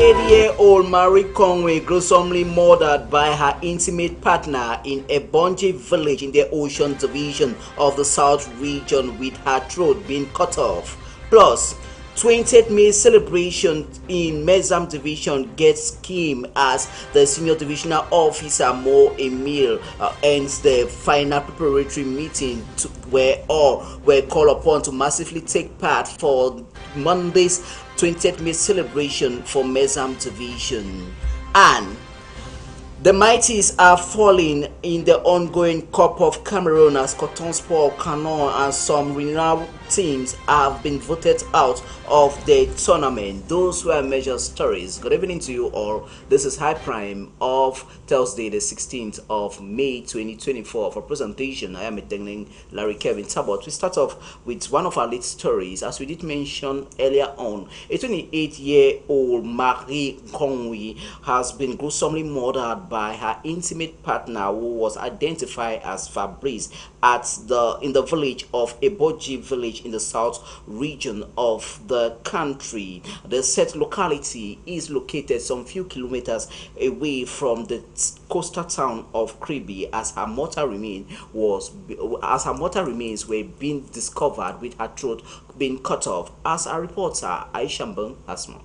28-year-old Marie Conway gruesomely murdered by her intimate partner in Ebonyi village in the Ocean Division of the South region with her throat being cut off. Plus, 20th May celebration in Mezam Division gets scheme as the Senior Divisional Officer Mo Emil ends the final preparatory meeting where all were called upon to massively take part for Monday's 20th May celebration for Mezam Division. And the Mighties are falling in the ongoing Cup of Cameroon as Coton Sport, Canon and some renowned teams have been voted out of the tournament. Those were major stories. Good evening to you all. This is High Prime of Thursday the 16th of May 2024. For presentation, I am attending Larry Kevin Tabot. We start off with one of our lead stories. As we did mention earlier on, a 28-year-old Marie Conway has been gruesomely murdered by her intimate partner, who was identified as Fabrice, in the village of Ebonyi village in the south region of the country. The said locality is located some few kilometers away from the coastal town of Kribi, as her mortal remains were being discovered with her throat being cut off. As a reporter, Aisha Mbeng Asma.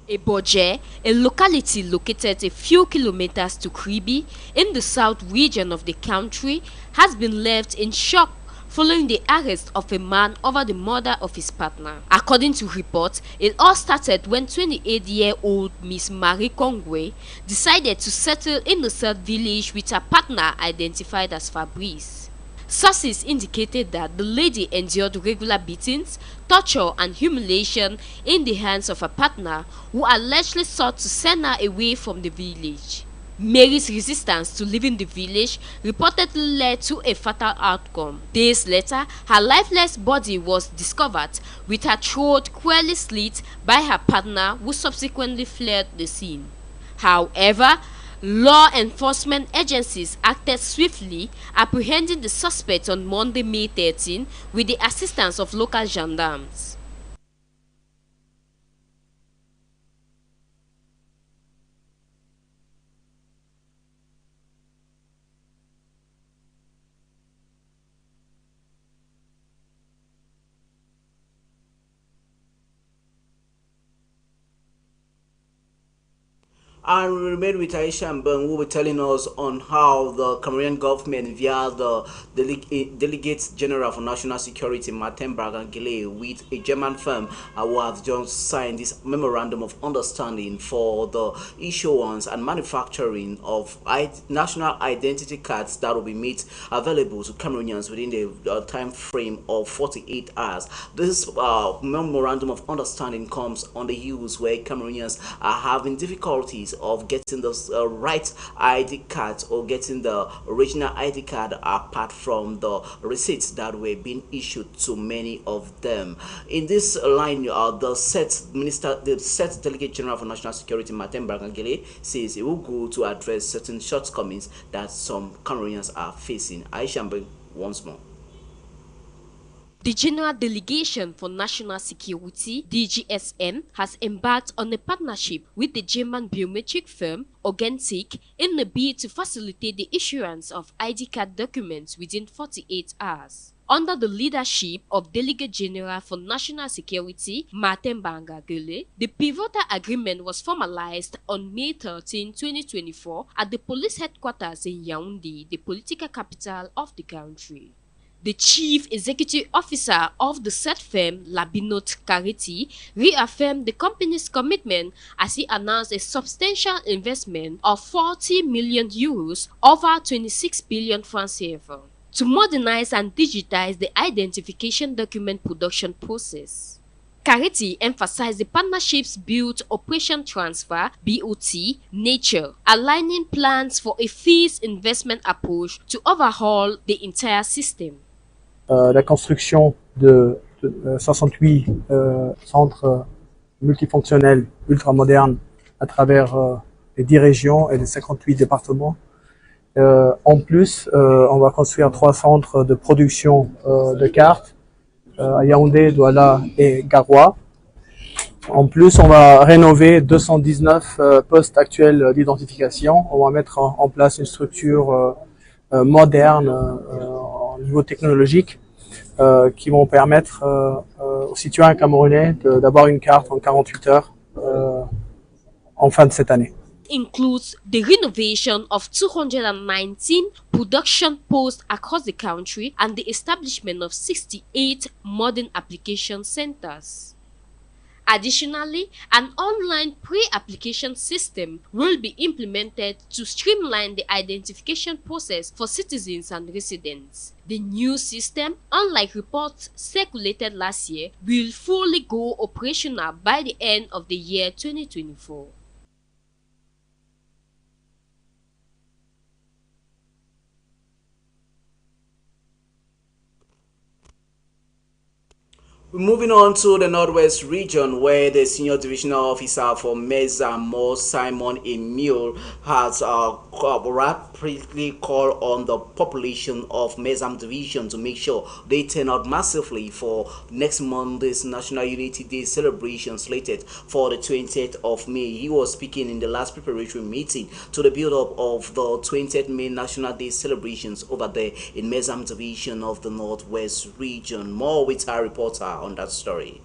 Ebonyi, a locality located a few kilometers to Kribi in the south region of the country, has been left in shock following the arrest of a man over the murder of his partner. According to reports, it all started when 28-year-old Miss Marie Conway decided to settle in the said village with her partner identified as Fabrice. Sources indicated that the lady endured regular beatings, torture and humiliation in the hands of her partner, who allegedly sought to send her away from the village. Mary's resistance to leaving the village reportedly led to a fatal outcome. Days later, her lifeless body was discovered with her throat cruelly slit by her partner, who subsequently fled the scene. However, law enforcement agencies acted swiftly, apprehending the suspect on Monday, May 13, with the assistance of local gendarmes. And we remain with Aisha Mbeng, who will be telling us on how the Cameroonian government, via the Delegate General for National Security, Martin Bragangele, with a German firm, who have just signed this memorandum of understanding for the issuance and manufacturing of national identity cards that will be made available to Cameroonians within the time frame of 48 hours. This memorandum of understanding comes on the heels where Cameroonians are having difficulties of getting the right ID cards or getting the original ID card apart from the receipts that were being issued to many of them. In this line, the set Delegate General for National Security, Martin Bragangele, says he will go to address certain shortcomings that some Cameroonians are facing. Aisha Mbeng once more. The General Delegation for National Security, DGSN, has embarked on a partnership with the German biometric firm Augentec in a bid to facilitate the issuance of ID card documents within 48 hours. Under the leadership of Delegate General for National Security, Martin Bragangele, the pivotal agreement was formalized on May 13, 2024 at the police headquarters in Yaoundé, the political capital of the country. The chief executive officer of the said firm, Labinot Kareti, reaffirmed the company's commitment as he announced a substantial investment of 40 million euros, over 26 billion francs CFA, to modernize and digitize the identification document production process. Kareti emphasized the partnership's built operation transfer (BOT) nature, aligning plans for a phased investment approach to overhaul the entire system. La construction de 68 centres multifonctionnels ultramodernes à travers les 10 régions et les 58 départements. En plus, on va construire 3 centres de production de cartes à Yaoundé, Douala et Garoua. En plus, on va rénover 219 postes actuels d'identification. On va mettre en place une structure moderne au niveau technologique qui vont permettre aux citoyens camerounais d'avoir une carte en 48 heures en fin de cette année. Includes the renovation of 219 production posts across the country and the establishment of 68 modern application centers. Additionally, an online pre-application system will be implemented to streamline the identification process for citizens and residents. The new system, unlike reports circulated last year, will fully go operational by the end of the year 2024. Moving on to the Northwest region, where the senior divisional officer for Mezamo, Simon Emil, has rapidly called on the population of Mezam division to make sure they turn out massively for next Monday's National Unity Day celebration slated for the 20th of May. He was speaking in the last preparatory meeting to the build-up of the 20th May National Day celebrations over there in Mezam division of the Northwest region. More with our reporter on that story.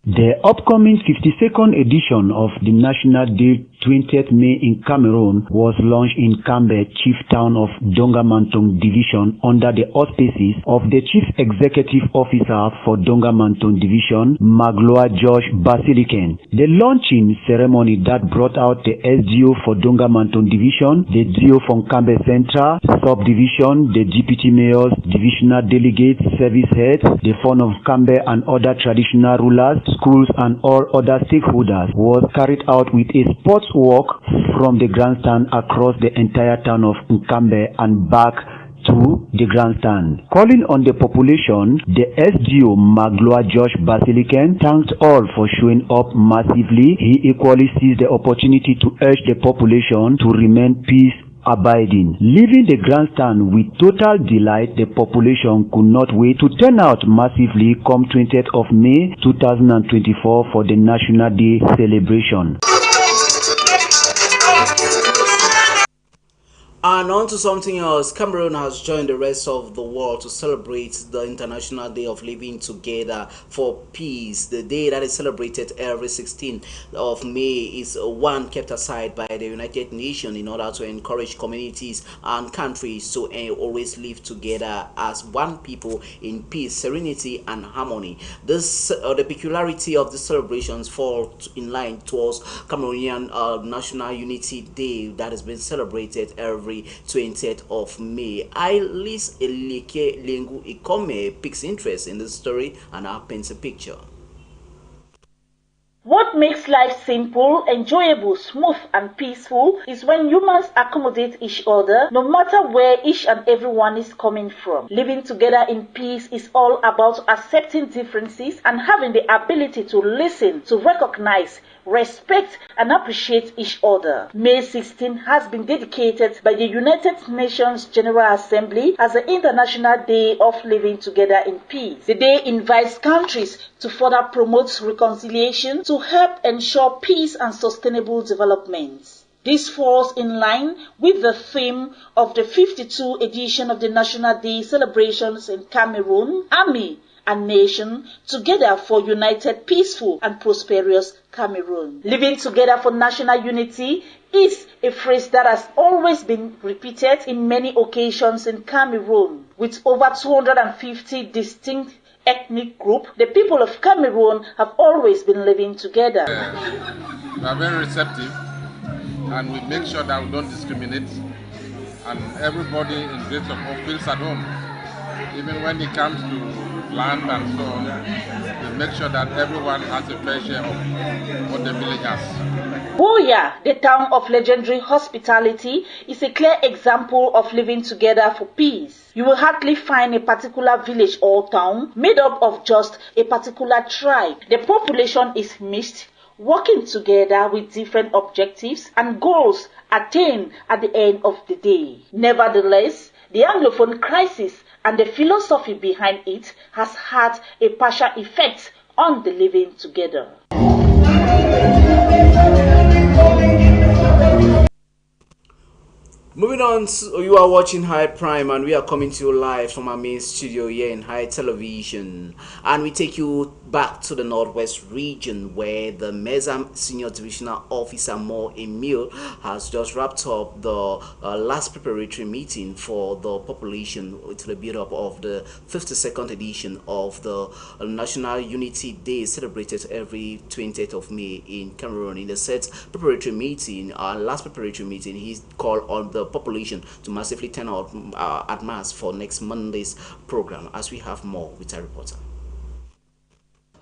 The upcoming 52nd edition of the National Day 20th May in Cameroon was launched in Cambe, chief town of Donga-Mantong Division, under the auspices of the Chief Executive Officer for Donga-Mantong Division, Magloire George Basilican. The launching ceremony that brought out the SDO for Donga-Mantong Division, the DO from Cambe Central Subdivision, the Deputy Mayors, Divisional Delegates, Service Heads, the Fon of Cambe and other traditional rulers, schools and all other stakeholders, was carried out with a sports walk from the grandstand across the entire town of Nkambe and back to the grandstand. Calling on the population, the SDO Magloire George Basilican thanked all for showing up massively. He equally seized the opportunity to urge the population to remain peace abiding. Leaving the grandstand with total delight, the population could not wait to turn out massively come 20th of May 2024 for the National Day celebration. And on to something else, Cameroon has joined the rest of the world to celebrate the International Day of Living Together for Peace. The day that is celebrated every 16th of May is one kept aside by the United Nations in order to encourage communities and countries to always live together as one people in peace, serenity, and harmony. This the peculiarity of the celebrations fall in line towards Cameroonian National Unity Day that has been celebrated every 20th of May. Ailis Elike Lengu Ikome picks interest in this story and paints a picture. What makes life simple, enjoyable, smooth, and peaceful is when humans accommodate each other, no matter where each and everyone is coming from. Living together in peace is all about accepting differences and having the ability to listen, to recognize, respect, and appreciate each other. May 16 has been dedicated by the United Nations General Assembly as the International Day of Living Together in Peace. The day invites countries to further promote reconciliation to help ensure peace and sustainable development. This falls in line with the theme of the 52 edition of the National Day celebrations in Cameroon, Army and Nation, together for united, peaceful, and prosperous Cameroon. Living together for national unity is a phrase that has always been repeated in many occasions in Cameroon. With over 250 distinct ethnic groups, the people of Cameroon have always been living together. We are very receptive and we make sure that we don't discriminate, and everybody in Great Soko feels at home. Even when it comes to land and so on, we make sure that everyone has a fair share of what the village has. Buea, the town of legendary hospitality, is a clear example of living together for peace. You will hardly find a particular village or town made up of just a particular tribe. The population is mixed, working together with different objectives and goals attained at the end of the day. Nevertheless, the Anglophone crisis and the philosophy behind it has had a partial effect on the Living Together. Moving on, you are watching High Prime and we are coming to you live from our main studio here in High Television. And we take you back to the Northwest region where the MESAM Senior Divisional Officer Mo Emil has just wrapped up the last preparatory meeting for the population to the build-up of the 52nd edition of the National Unity Day celebrated every 20th of May in Cameroon. In the set preparatory meeting, last preparatory meeting, he called on the population to massively turn out at mass for next Monday's program. As we have more with our reporter.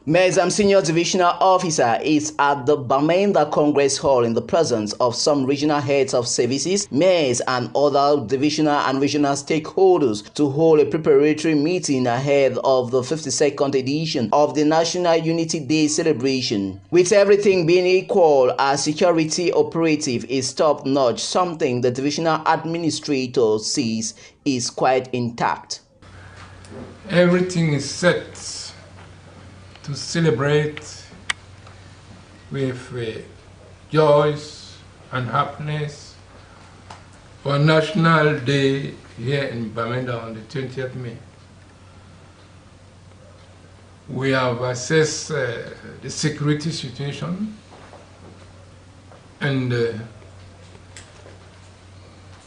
MESAM Senior Divisional Officer is at the Bamenda Congress Hall in the presence of some regional heads of services, mayors and other divisional and regional stakeholders to hold a preparatory meeting ahead of the 52nd edition of the National Unity Day celebration. With everything being equal, our security operative is top-notch, something the divisional administrator sees is quite intact. Everything is set to celebrate with joys and happiness for National Day here in Bamenda on the 20th May. We have assessed the security situation, and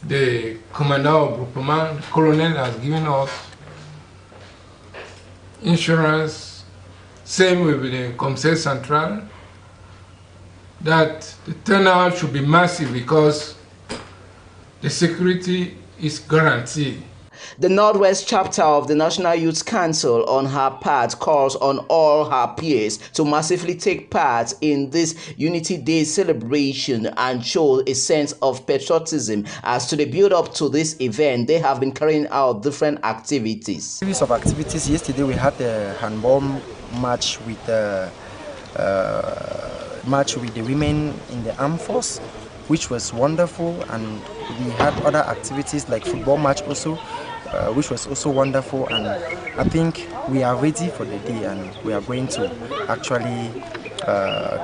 the Commandant of Groupement, Colonel, has given us insurance. Same with the Conseil Central, that the turnout should be massive because the security is guaranteed. The Northwest chapter of the National Youth Council on her part calls on all her peers to massively take part in this Unity Day celebration and show a sense of patriotism. As to the build-up to this event, they have been carrying out different activities. Series of activities. Yesterday we had a handball match with the women in the armed force, which was wonderful, and we had other activities like football match also, which was also wonderful. And I think we are ready for the day, and we are going to actually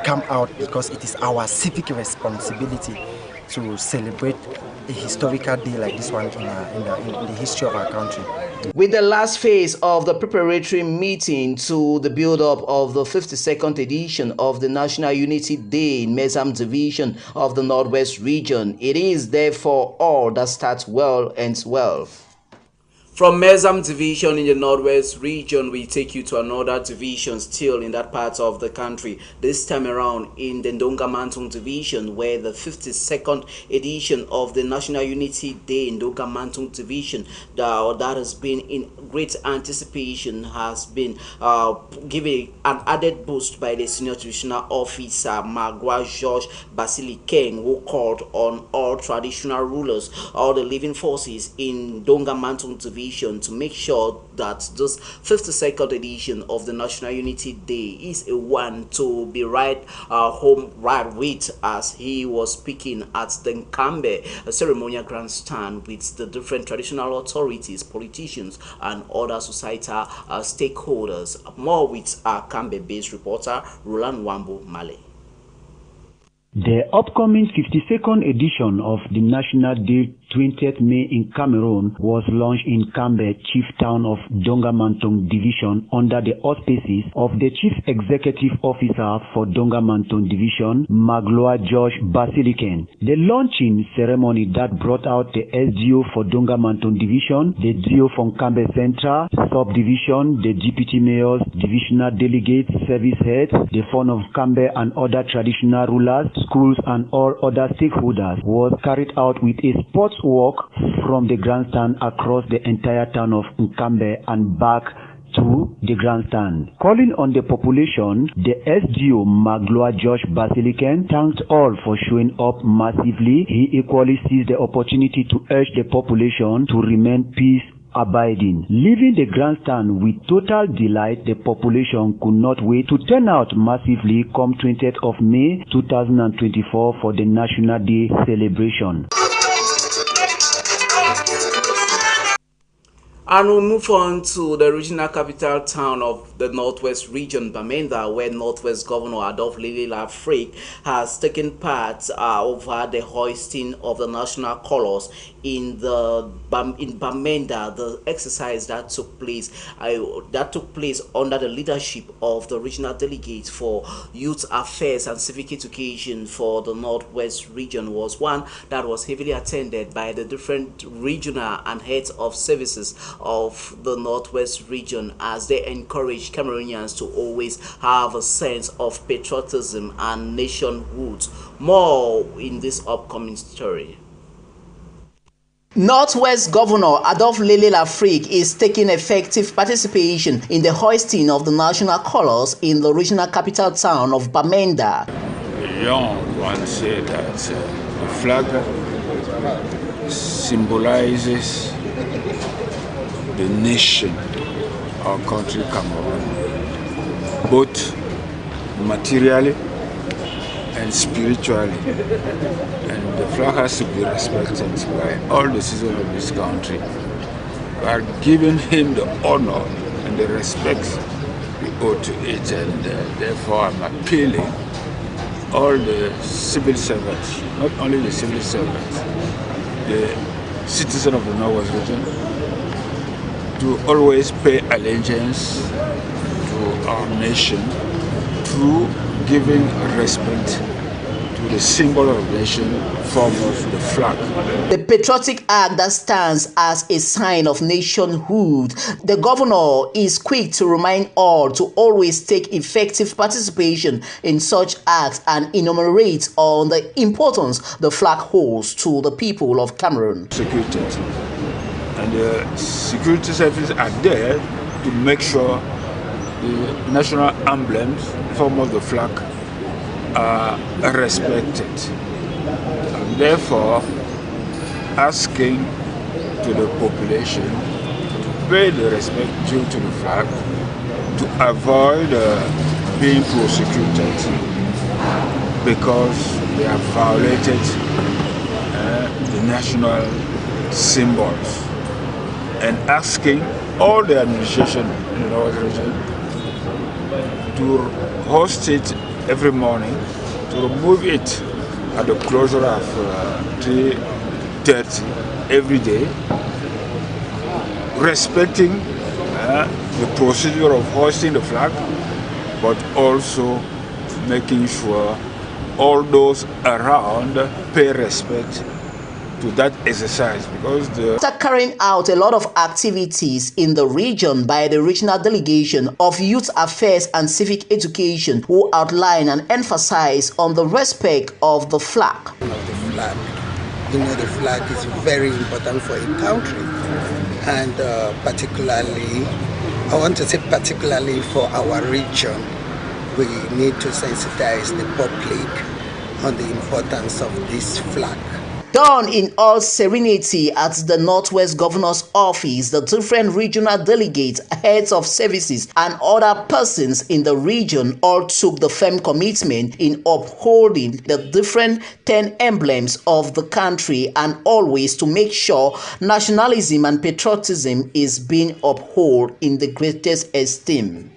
come out because it is our civic responsibility to celebrate a historical day like this one in the history of our country. With the last phase of the preparatory meeting to the build-up of the 52nd edition of the National Unity Day in MESAM Division of the Northwest region, it is therefore all that starts well ends well. From MESAM Division in the Northwest region, we take you to another division still in that part of the country, this time around in the Dongamantung Division, where the 52nd edition of the National Unity Day in Dongamantung Division that has been in great anticipation has been given an added boost by the Senior Divisional Officer Magua George Basilikeng, who called on all traditional rulers, all the living forces in Dongamantung Division to make sure that this 52nd edition of the National Unity Day is a one to be right home right with, as he was speaking at the Nkambe ceremonial grandstand with the different traditional authorities, politicians and other societal stakeholders. More with our Kambe-based reporter Roland Wambo Male. The upcoming 52nd edition of the National Day 20th May in Cameroon was launched in Kambe, chief town of Dongamantung Division, under the auspices of the Chief Executive Officer for Dongamantung Division, Magloire George Basilikeng. The launching ceremony that brought out the SDO for Dongamantung Division, the DO from Kambe Central, Subdivision, the Deputy Mayors, Divisional Delegates, Service Heads, the Fon of Kambe and other traditional rulers, schools and all other stakeholders, was carried out with a sports walk from the grandstand across the entire town of Nkambe and back to the grandstand. Calling on the population, the SDO Magloire George Basilikeng thanked all for showing up massively. He equally seized the opportunity to urge the population to remain peace abiding. Leaving the grandstand with total delight, the population could not wait to turn out massively come 20th of May 2024 for the National Day celebration. And we'll move on to the regional capital town of the Northwest region, Bamenda, where Northwest Governor Adolf Lily Lafrique has taken part over the hoisting of the national colors in Bamenda, the exercise that took place under the leadership of the regional delegate for youth affairs and civic education for the Northwest region, was one that was heavily attended by the different regional and heads of services of the Northwest region, as they encourage Cameroonians to always have a sense of patriotism and nationhood. More in this upcoming story. Northwest Governor Adolf Lily Lafrique is taking effective participation in the hoisting of the national colors in the regional capital town of Bamenda. Young one said that the flag symbolizes the nation, our country Cameroon, both materially and spiritually, and the flag has to be respected by all the citizens of this country. We are giving him the honor and the respect we owe to it, and therefore I'm appealing all the civil servants, not only the civil servants, the citizens of the Northwest region, to always pay allegiance to our nation through giving respect to the symbol of the nation, foremost the flag. The patriotic act that stands as a sign of nationhood. The governor is quick to remind all to always take effective participation in such acts and enumerate on the importance the flag holds to the people of Cameroon. Security. And the security services are there to make sure the national emblems, foremost the flag, are respected. And therefore, asking to the population to pay the respect due to the flag, to avoid being prosecuted because they have violated the national symbols, and asking all the administration in the North region to host it every morning, to remove it at the closure of 3:30 every day, respecting the procedure of hoisting the flag, but also making sure all those around pay respect to that exercise, because after carrying out a lot of activities in the region by the regional delegation of youth affairs and civic education, who outline and emphasize on the respect of the flag. The flag is very important for a country, and particularly, I want to say particularly for our region, we need to sensitize the public on the importance of this flag. Done in all serenity at the Northwest Governor's office, the different regional delegates, heads of services, and other persons in the region all took the firm commitment in upholding the different 10 emblems of the country, and always to make sure nationalism and patriotism is being upheld in the greatest esteem.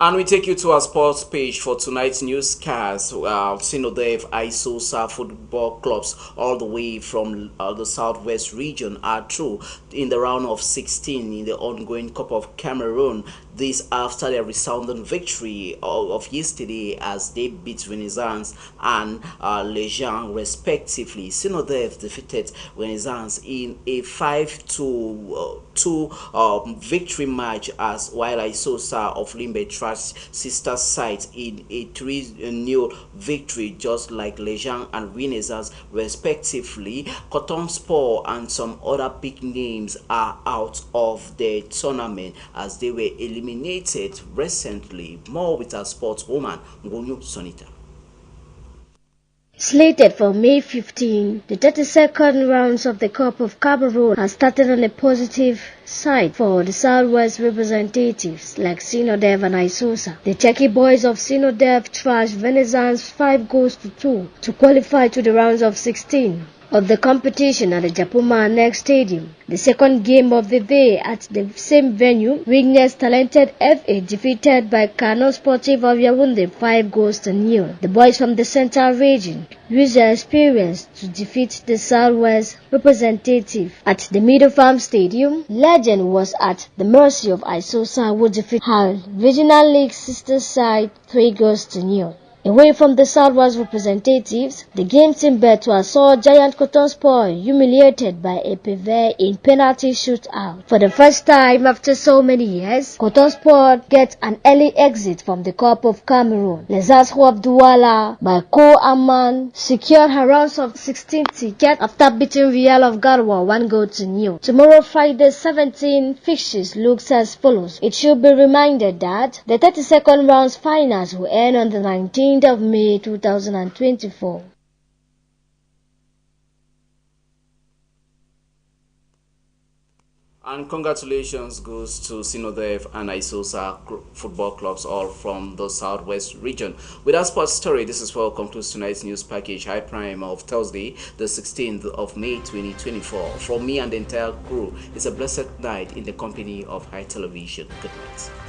And we take you to our sports page for tonight's newscast. Sinodev Isosa football clubs all the way from the Southwest region are through in the round of 16 in the ongoing Cup of Cameroon. This after their resounding victory of yesterday as they beat Renaissance and Legend respectively. Sinodev defeated Renaissance in a 5-2 victory match, as while Isosa of Limbe trashed sister side in a 3-0 victory, just like Legend and Renaissance respectively. Cotton Sport and some other big names are out of the tournament as they were eliminated recently. More with our sportswoman Ngonyo Sonita. Slated for May 15, the 32nd rounds of the Cup of Cameroon has started on a positive side for the Southwest representatives like Sinodev and Isosa. The Techie boys of Sinodev trashed Renaissance 5-2 to qualify to the rounds of 16. of the competition at the Japoma Next Stadium. The second game of the day at the same venue, Wignes Talented FA defeated by Kano Sportive of Yaoundé 5-0. The boys from the Central region used their experience to defeat the Southwest representative. At the Middle Farm Stadium, Legend was at the mercy of Isosa, who defeated her Regional League sister side 3-0. Away from the Southwest representatives, the game team Betwa saw Giant Cotton Sport humiliated by Epeve in penalty shootout. For the first time after so many years, Cotton Sport gets an early exit from the Cup of Cameroon. Lezas Douala by Ko Aman secured her rounds of 16 ticket after beating Real of Garwa 1-0. Tomorrow, Friday 17, fixtures looks as follows. It should be reminded that the 32nd rounds finals will end on the 19th of May 2024. And congratulations goes to Sinodev and Isosa football clubs, all from the Southwest region. With our sports story, this is where we conclude tonight's news package, High Prime of Thursday, the 16th of May 2024. From me and the entire crew, it's a blessed night in the company of High Television. Good night.